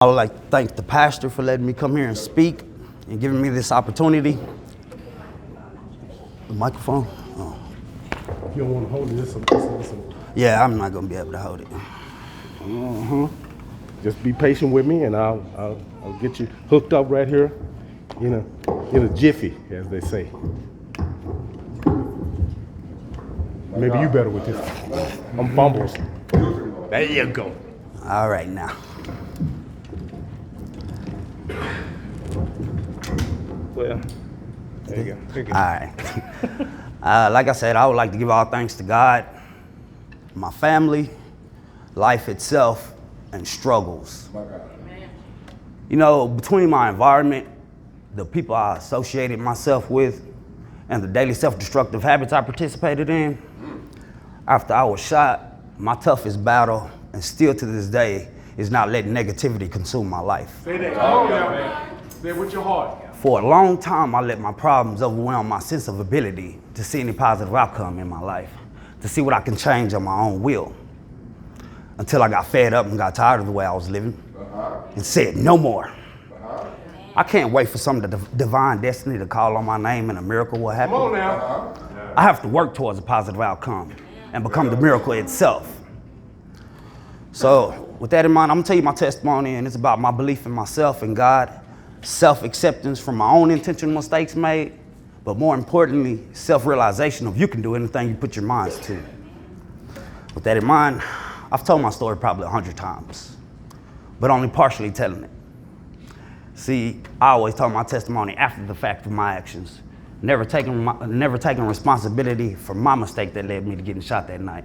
I would like to thank the pastor for letting me come here and speak and giving me this opportunity. The microphone? Oh. If you don't want to hold it, listen. Yeah, I'm not going to be able to hold it. Just be patient with me, and I'll get you hooked up right here in a jiffy, as they say. Maybe you better with this. I'm fumbles. There you go. All right, now. Well, there you go. All right. Like I said, I would like to give all thanks to God, my family, life itself, and struggles. You know, between my environment, the people I associated myself with, and the daily self-destructive habits I participated in, after I was shot, my toughest battle, and still to this day, is not letting negativity consume my life. Say that. Come on now. Say it with your heart. For a long time, I let my problems overwhelm my sense of ability to see any positive outcome in my life, to see what I can change on my own will. Until I got fed up and got tired of the way I was living and said, no more. I can't wait for some of the divine destiny to call on my name and a miracle will happen. Come on now. I have to work towards a positive outcome and become the miracle itself. So with that in mind, I'm gonna tell you my testimony, and it's about my belief in myself and God, self-acceptance from my own intentional mistakes made, but more importantly, self-realization of you can do anything you put your minds to. With that in mind, I've told my story probably 100 times, but only partially telling it. See, I always tell my testimony after the fact of my actions, never taking responsibility for my mistake that led me to getting shot that night.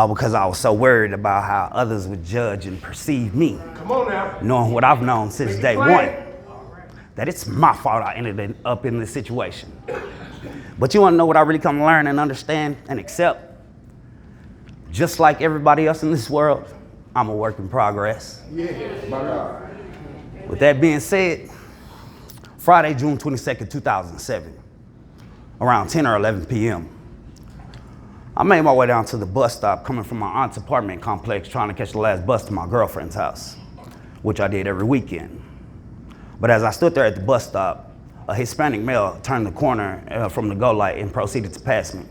Because I was so worried about how others would judge and perceive me. Come on now. Knowing what I've known since day one, that it's my fault I ended up in this situation. But you wanna know what I really come to learn and understand and accept? Just like everybody else in this world, I'm a work in progress. Yes, my God. With that being said, Friday, June 22nd, 2007, around 10 or 11 p.m., I made my way down to the bus stop coming from my aunt's apartment complex trying to catch the last bus to my girlfriend's house, which I did every weekend. But as I stood there at the bus stop, a Hispanic male turned the corner from the go light and proceeded to pass me.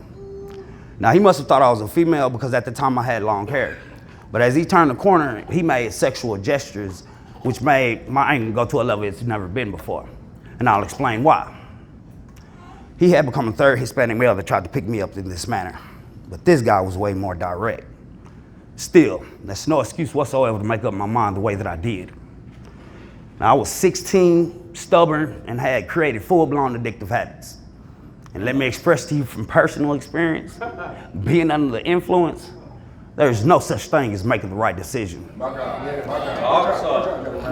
Now, he must have thought I was a female because at the time I had long hair. But as he turned the corner, he made sexual gestures, which made my anger go to a level it's never been before. And I'll explain why. He had become a third Hispanic male that tried to pick me up in this manner. But this guy was way more direct. Still, there's no excuse whatsoever to make up my mind the way that I did. Now, I was 16, stubborn, and had created full-blown addictive habits. And let me express to you from personal experience, being under the influence, there's no such thing as making the right decision.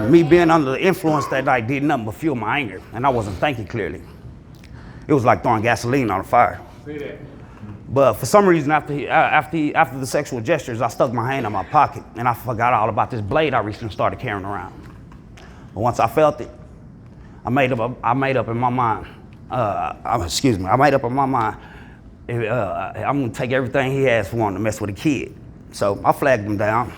Me being under the influence that night did nothing but fuel my anger, and I wasn't thinking clearly. It was like throwing gasoline on a fire. But for some reason, after the sexual gestures, I stuck my hand in my pocket, and I forgot all about this blade I recently started carrying around. But once I felt it, I made up in my mind. I'm gonna take everything he has for wanting to mess with a kid. So I flagged him down.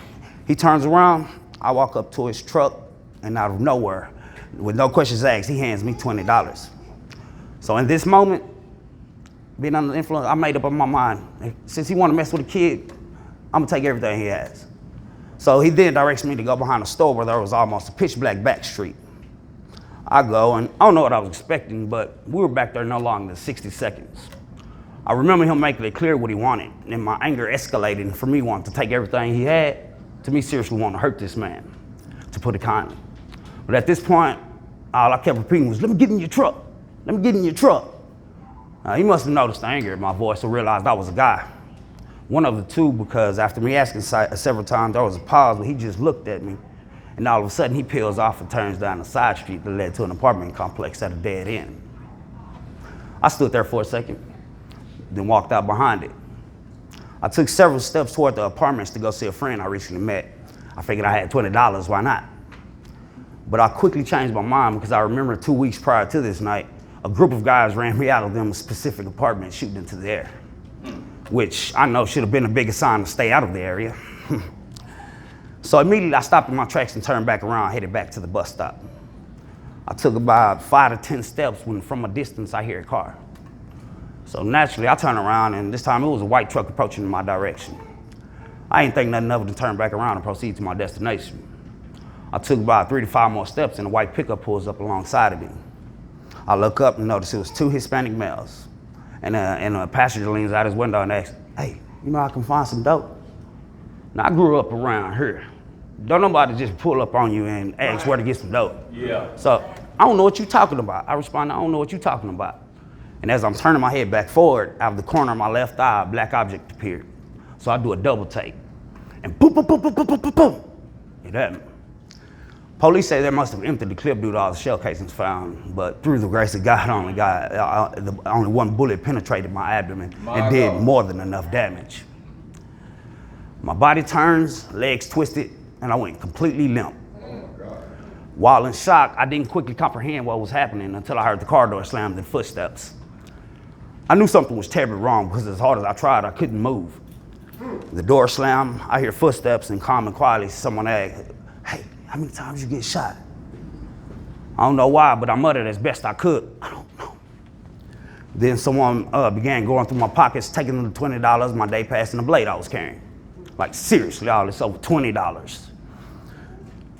He turns around, I walk up to his truck, and out of nowhere, with no questions asked, he hands me $20. So in this moment, being under the influence, I made up in my mind, since he wanna mess with a kid, I'm gonna take everything he has. So he then directs me to go behind a store where there was almost a pitch black back street. I go, and I don't know what I was expecting, but we were back there no longer than 60 seconds. I remember him making it clear what he wanted, and my anger escalated, and for me wanting to take everything he had, to me seriously wanting to hurt this man, to put it kindly. But at this point, all I kept repeating was, let me get in your truck, let me get in your truck. He must have noticed the anger in my voice or realized I was a guy. One of the two, because after me asking several times, there was a pause where he just looked at me, and all of a sudden he peels off and turns down a side street that led to an apartment complex at a dead end. I stood there for a second, then walked out behind it. I took several steps toward the apartments to go see a friend I recently met. I figured I had $20, why not? But I quickly changed my mind because I remember 2 weeks prior to this night, a group of guys ran me out of them specific apartments shooting into the air, which I know should have been a bigger sign to stay out of the area. So immediately I stopped in my tracks and turned back around, headed back to the bus stop. I took about 5 to 10 steps when from a distance I hear a car. So naturally I turn around, and this time it was a white truck approaching in my direction. I ain't think nothing of it to turn back around and proceed to my destination. I took about 3 to 5 more steps and a white pickup pulls up alongside of me. I look up and notice it was 2 Hispanic males. And a passenger leans out his window and asks, "Hey, you know I can find some dope?" Now I grew up around here. Don't nobody just pull up on you and ask where to get some dope. Yeah. So I don't know what you're talking about. I respond, "I don't know what you're talking about." And as I'm turning my head back forward, out of the corner of my left eye, a black object appeared. So I do a double take. And boom, boom, boom, boom, boom, boom, boom, boom. It happened. Police say they must have emptied the clip due to all the shell casings found, but through the grace of God, only one bullet penetrated my abdomen and did more than enough damage. My body turns, legs twisted, and I went completely limp. While in shock, I didn't quickly comprehend what was happening until I heard the car door slammed in footsteps. I knew something was terribly wrong because as hard as I tried, I couldn't move. The door slammed, I hear footsteps, and calm and quietly someone asked, "Hey, how many times you get shot?" I don't know why, but I muttered as best I could, "I don't know." Then someone began going through my pockets, taking the $20, my day pass, and the blade I was carrying. Like seriously, all this over $20.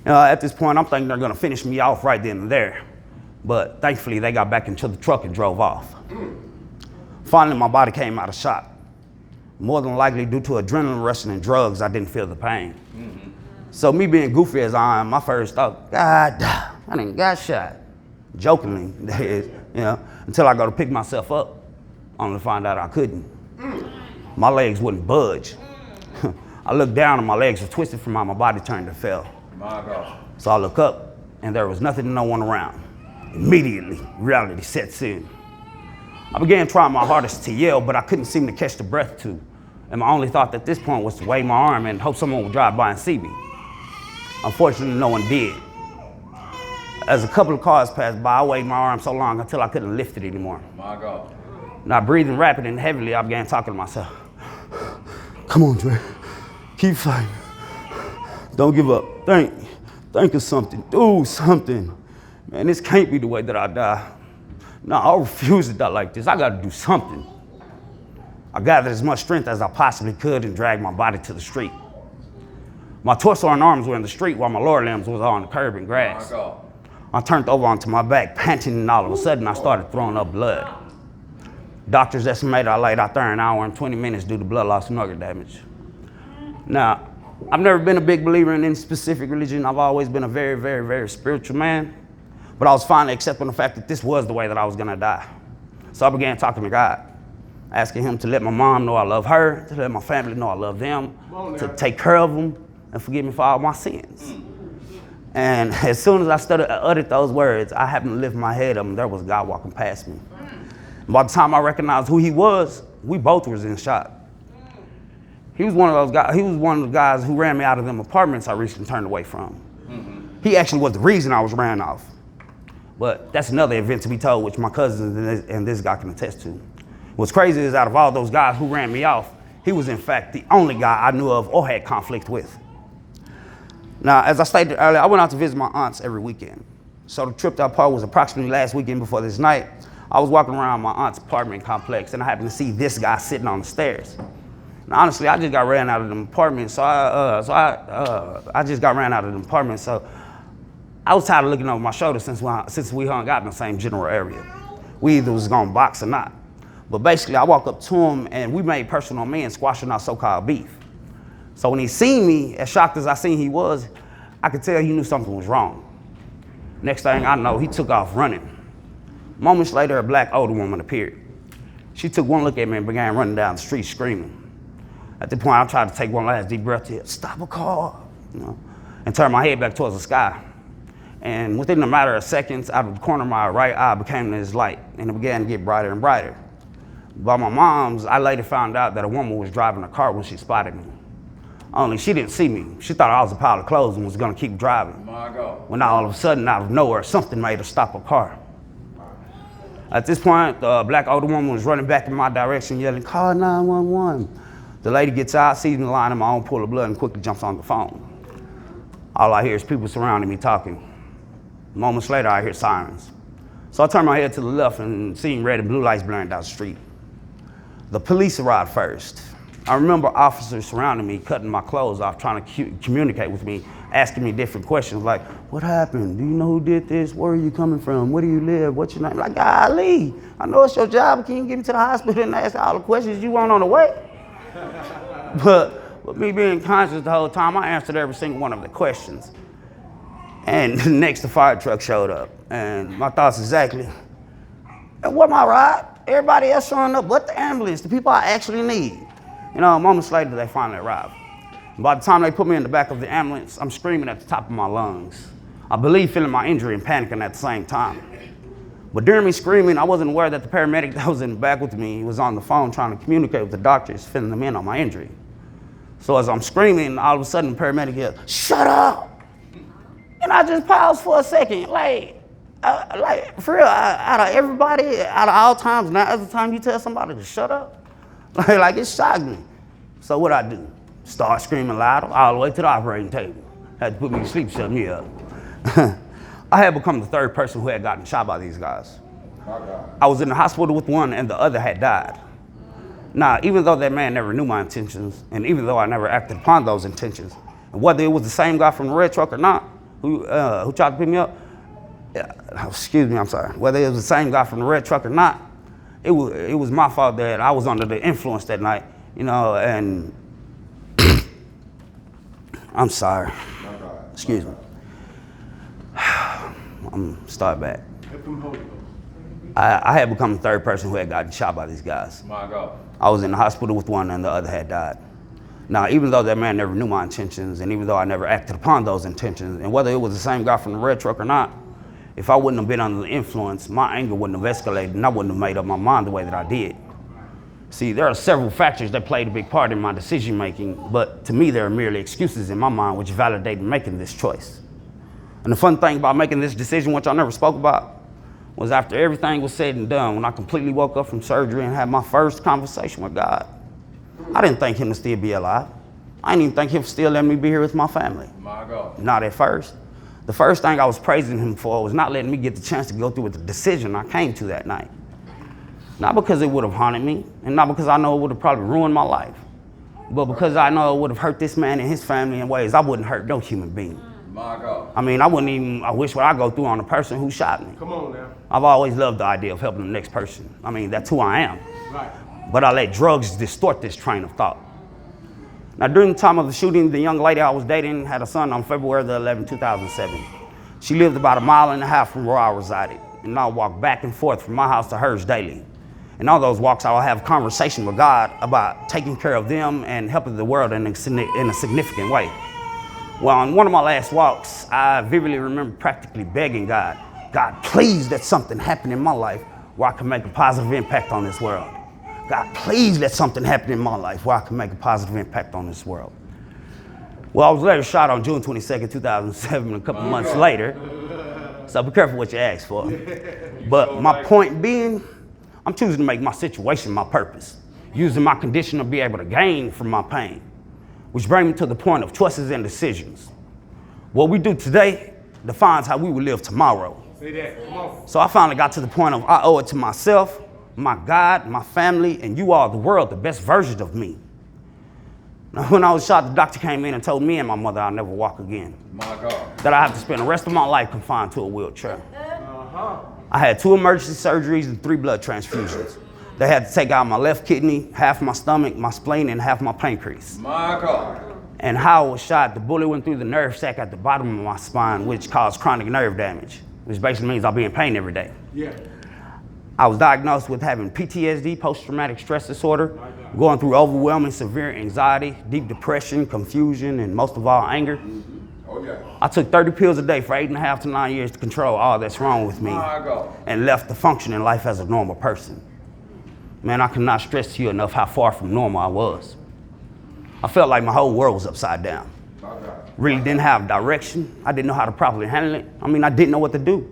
At this point, I'm thinking they're gonna finish me off right then and there. But thankfully, they got back into the truck and drove off. Finally, my body came out of shock. More than likely due to adrenaline rushing and drugs, I didn't feel the pain. So me being goofy as I am, my first thought, God, I done got shot. Jokingly, that is, until I go to pick myself up, only to find out I couldn't. My legs wouldn't budge. I looked down and my legs were twisted from how my body turned and fell. My God. So I look up and there was nothing and no one around. Immediately, reality sets in. I began trying my hardest to yell, but I couldn't seem to catch the breath to. And my only thought at this point was to wave my arm and hope someone would drive by and see me. Unfortunately, no one did. As a couple of cars passed by, I waved my arm so long until I couldn't lift it anymore. My God. Now breathing rapid and heavily, I began talking to myself. "Come on, Dre, keep fighting. Don't give up. Think of something, do something. Man, this can't be the way that I die. No, I refuse to die like this. I gotta do something." I gathered as much strength as I possibly could and dragged my body to the street. My torso and arms were in the street while my lower limbs was on the curb and grass. My God. I turned over onto my back, panting, and all of a sudden I started throwing up blood. Doctors estimated I laid out there an hour and 20 minutes due to blood loss and organ damage. Now, I've never been a big believer in any specific religion. I've always been a very, very, very spiritual man. But I was finally accepting the fact that this was the way that I was gonna die. So I began talking to God, asking him to let my mom know I love her, to let my family know I love them, to take care of them, and forgive me for all my sins. And as soon as I uttered those words, I happened to lift my head up and there was God walking past me. And by the time I recognized who he was, we both was in shock. He was one of those guys. He was one of the guys who ran me out of them apartments I recently turned away from. He actually was the reason I was ran off. But that's another event to be told, which my cousins and this guy can attest to. What's crazy is out of all those guys who ran me off, he was in fact the only guy I knew of or had conflict with. Now, as I stated earlier, I went out to visit my aunts every weekend. So the trip that I part was approximately last weekend before this night. I was walking around my aunt's apartment complex and I happened to see this guy sitting on the stairs. Now, honestly, I just got ran out of the apartment, so I just got ran out of the apartment, so I was tired of looking over my shoulder since we hung out in the same general area. We either was gonna box or not. But basically, I walked up to him and we made personal amends, squashing our so-called beef. So when he seen me, as shocked as I seen he was, I could tell he knew something was wrong. Next thing I know, he took off running. Moments later, a black older woman appeared. She took one look at me and began running down the street screaming. At the point, I tried to take one last deep breath to stop a car, and turn my head back towards the sky. And within a matter of seconds, out of the corner of my right eye became this light, and it began to get brighter and brighter. By my mom's, I later found out that a woman was driving a car when she spotted me. Only she didn't see me. She thought I was a pile of clothes and was gonna keep driving. My God. When all of a sudden, out of nowhere, something made her stop her car. At this point, the black older woman was running back in my direction, yelling, "Call 911. The lady gets out, sees me lying in my own pool of blood, and quickly jumps on the phone. All I hear is people surrounding me talking. Moments later, I hear sirens. So I turn my head to the left and see red and blue lights blaring down the street. The police arrived first. I remember officers surrounding me, cutting my clothes off, trying to communicate with me, asking me different questions like, what happened? Do you know who did this? Where are you coming from? Where do you live? What's your name? Like, golly, I know it's your job, but can you get me to the hospital and ask all the questions you want on the way? But with me being conscious the whole time, I answered every single one of the questions. And next, the fire truck showed up. And my thoughts exactly, and what my ride? Everybody else showing up, but the ambulance, the people I actually need. You know, moments later, they finally arrived. By the time they put me in the back of the ambulance, I'm screaming at the top of my lungs. I believe feeling my injury and panicking at the same time. But during me screaming, I wasn't aware that the paramedic that was in the back with me was on the phone trying to communicate with the doctors, filling them in on my injury. So as I'm screaming, all of a sudden the paramedic yelled, "Shut up!" And I just paused for a second, like for real, out of everybody, out of all times, now every time you tell somebody to shut up, like it shocked me. So what I do? Start screaming louder all the way to the operating table. Had to put me to sleep, shut me up. I had become the third person who had gotten shot by these guys. I was in the hospital with one and the other had died. Now, even though that man never knew my intentions, and even though I never acted upon those intentions, and whether it was the same guy from the red truck or not, who tried to pick me up, excuse me, I'm sorry, whether it was the same guy from the red truck or not, it was my fault that I was under the influence that night, you know, and I'm sorry. Excuse me. I'm start back. I had become the third person who had gotten shot by these guys. My God. I was in the hospital with one and the other had died. Now, even though that man never knew my intentions, and even though I never acted upon those intentions, and whether it was the same guy from the red truck or not, if I wouldn't have been under the influence, my anger wouldn't have escalated and I wouldn't have made up my mind the way that I did. See, there are several factors that played a big part in my decision making, but to me, they are merely excuses in my mind which validated making this choice. And the fun thing about making this decision, which I never spoke about, was after everything was said and done, when I completely woke up from surgery and had my first conversation with God, I didn't think him to still be alive. I didn't even think him to still let me be here with my family. My God. Not at first. The first thing I was praising him for was not letting me get the chance to go through with the decision I came to that night. Not because it would have haunted me, and not because I know it would have probably ruined my life, but because I know it would have hurt this man and his family in ways I wouldn't hurt no human being. My God. I mean, I wish what I go through on the person who shot me. Come on now. I've always loved the idea of helping the next person. I mean, that's who I am. Right. But I let drugs distort this train of thought. Now, during the time of the shooting, the young lady I was dating had a son on February the 11th, 2007. She lived about 1.5 miles from where I resided, and I walked back and forth from my house to hers daily. And on those walks, I would have conversation with God about taking care of them and helping the world in a significant way. Well, on one of my last walks, I vividly remember practically begging God, God, please let something happen in my life where I can make a positive impact on this world. God, please let something happen in my life where I can make a positive impact on this world. Well, I was later shot on June 22nd, 2007, a couple months later. So be careful what you ask for. But my point being, I'm choosing to make my situation my purpose, using my condition to be able to gain from my pain, which brings me to the point of choices and decisions. What we do today defines how we will live tomorrow. Say that. Come on. So I finally got to the point of I owe it to myself, my God, my family, and you all, the world, the best version of me. Now, when I was shot, the doctor came in and told me and my mother I'll never walk again, My God. that I have to spend the rest of my life confined to a wheelchair. I had 2 emergency surgeries and 3 blood transfusions. They had to take out my left kidney, half my stomach, my spleen, and half my pancreas. My God. And how I was shot, the bullet went through the nerve sac at the bottom of my spine, which caused chronic nerve damage, which basically means I'll be in pain every day. Yeah. I was diagnosed with having PTSD, post-traumatic stress disorder, going through overwhelming severe anxiety, deep depression, confusion, and most of all, anger. Oh, yeah. I took 30 pills a day for 8.5 to 9 years to control all that's wrong with me My God. and left to function in life as a normal person. Man, I cannot stress to you enough how far from normal I was. I felt like my whole world was upside down. My God. Really didn't have direction. I didn't know how to properly handle it. I mean, I didn't know what to do.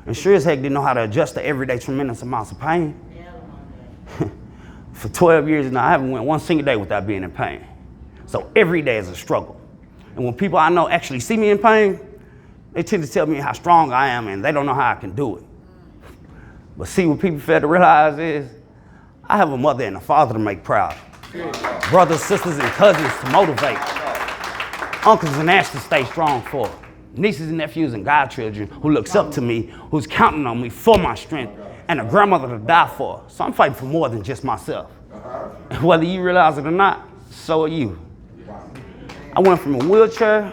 And sure as heck didn't know how to adjust to everyday tremendous amounts of pain. For 12 years now, I haven't went one single day without being in pain. So every day is a struggle. And when people I know actually see me in pain, they tend to tell me how strong I am and they don't know how I can do it. But see, what people fail to realize is I have a mother and a father to make proud. Brothers, sisters, and cousins to motivate. Uncles and aunts to stay strong for. Nieces and nephews and godchildren who looks up to me, who's counting on me for my strength, and a grandmother to die for. So I'm fighting for more than just myself. And whether you realize it or not, so are you. I went from a wheelchair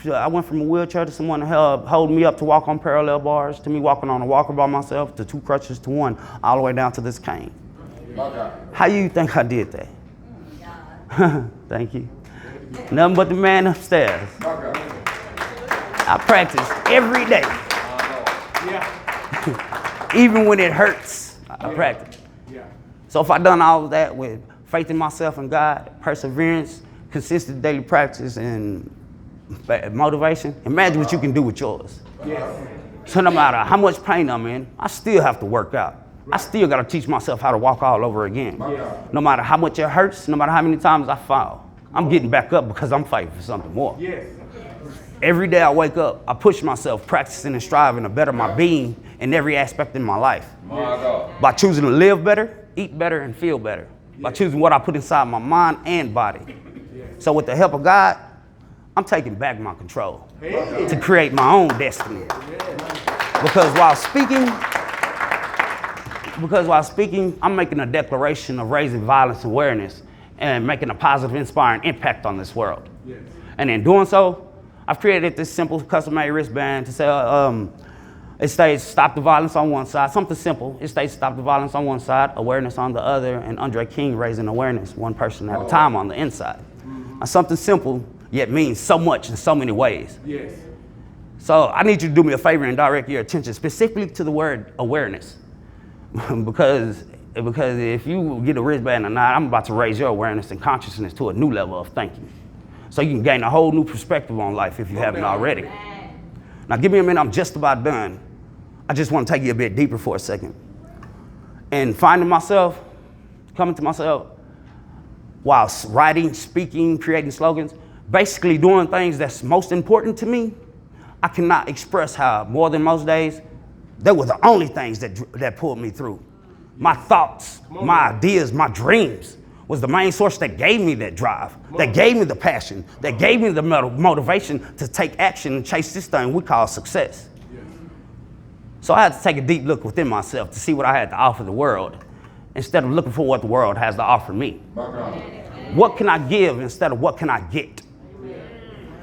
to someone to help hold me up to walk on parallel bars, to me walking on a walker by myself, to 2 crutches to 1, all the way down to this cane. How you think I did that? Thank you. Nothing but the man upstairs. I practice every day. Even when it hurts, I practice. So if I done all of that with faith in myself and God, perseverance, consistent daily practice, and motivation, imagine what you can do with yours. So no matter how much pain I'm in, I still have to work out. I still got to teach myself how to walk all over again. No matter how much it hurts, no matter how many times I fall, I'm getting back up because I'm fighting for something more. Every day I wake up, I push myself, practicing and striving to better my being in every aspect in my life. By choosing to live better, eat better, and feel better. By choosing what I put inside my mind and body. So with the help of God, I'm taking back my control to create my own destiny. Because while speaking, I'm making a declaration of raising violence awareness and making a positive, inspiring impact on this world. And in doing so, I've created this simple custom-made wristband to say, it states stop the violence on one side, something simple. It states stop the violence on one side, awareness on the other, and Andre King raising awareness one person at a time on the inside. Now, something simple, yet means so much in so many ways. So I need you to do me a favor and direct your attention specifically to the word awareness. because if you get a wristband or not, I'm about to raise your awareness and consciousness to a new level of thinking. So you can gain a whole new perspective on life if you haven't already. Now give me a minute, I'm just about done. I just want to take you a bit deeper for a second. And finding myself, coming to myself, while writing, speaking, creating slogans, basically doing things that's most important to me, I cannot express how more than most days, they were the only things that pulled me through. My thoughts, my ideas, my dreams was the main source that gave me that drive, that gave me the passion, that gave me the motivation to take action and chase this thing we call success. So I had to take a deep look within myself to see what I had to offer the world instead of looking for what the world has to offer me. What can I give instead of what can I get?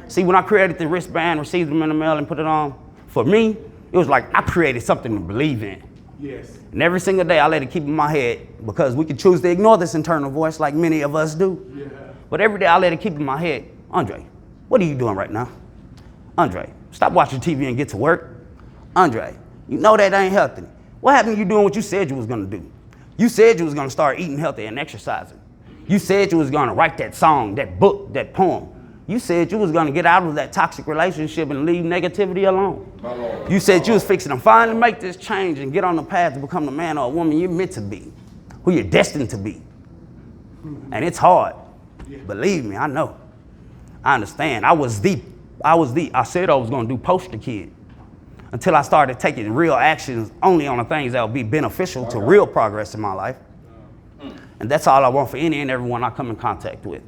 See, when I created the wristband, received them in the mail and put it on, for me, it was like I created something to believe in. And every single day I let it keep in my head because we can choose to ignore this internal voice like many of us do. But every day I let it keep in my head, Andre, what are you doing right now? Andre, stop watching TV and get to work. Andre, you know that ain't healthy. What happened to you doing what you said you was gonna do? You said you was gonna start eating healthy and exercising. You said you was gonna write that song, that book, that poem. You said you was gonna get out of that toxic relationship and leave negativity alone. You said you was fixing to finally make this change and get on the path to become the man or a woman you're meant to be, who you're destined to be. And it's hard. Believe me, I know. I understand. I said I was gonna do poster kid until I started taking real actions only on the things that will be beneficial to real progress in my life. And that's all I want for any and everyone I come in contact with.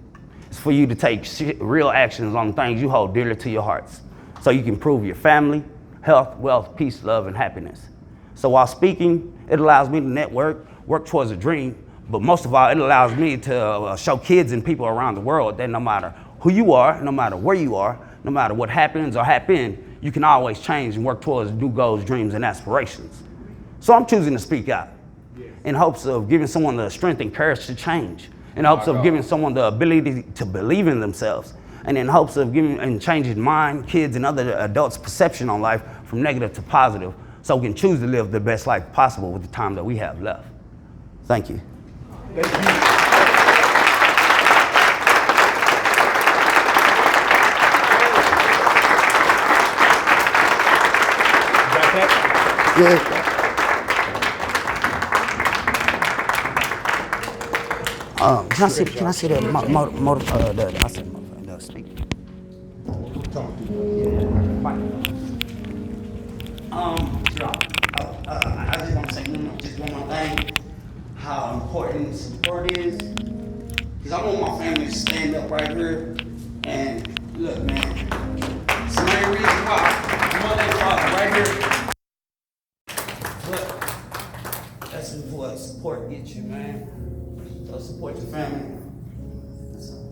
It's for you to take real actions on the things you hold dearly to your hearts so you can improve your family, health, wealth, peace, love, and happiness. So while speaking, it allows me to network, work towards a dream, but most of all, it allows me to show kids and people around the world that no matter who you are, no matter where you are, no matter what happens or happened, you can always change and work towards new goals, dreams, and aspirations. So I'm choosing to speak out in hopes of giving someone the strength and courage to change, in hopes of giving someone the ability to believe in themselves, and in hopes of giving and changing mine, kids, and other adults' perception on life from negative to positive, so we can choose to live the best life possible with the time that we have left. Thank you. Thank you. Yeah. Can I see that the speaker? I just want to say one more thing. How important support is. Because I want my family to stand up right here. And look, man, it's the main reason why mother and father right here. Look, that's what support gets you, man. So support your family. That's all.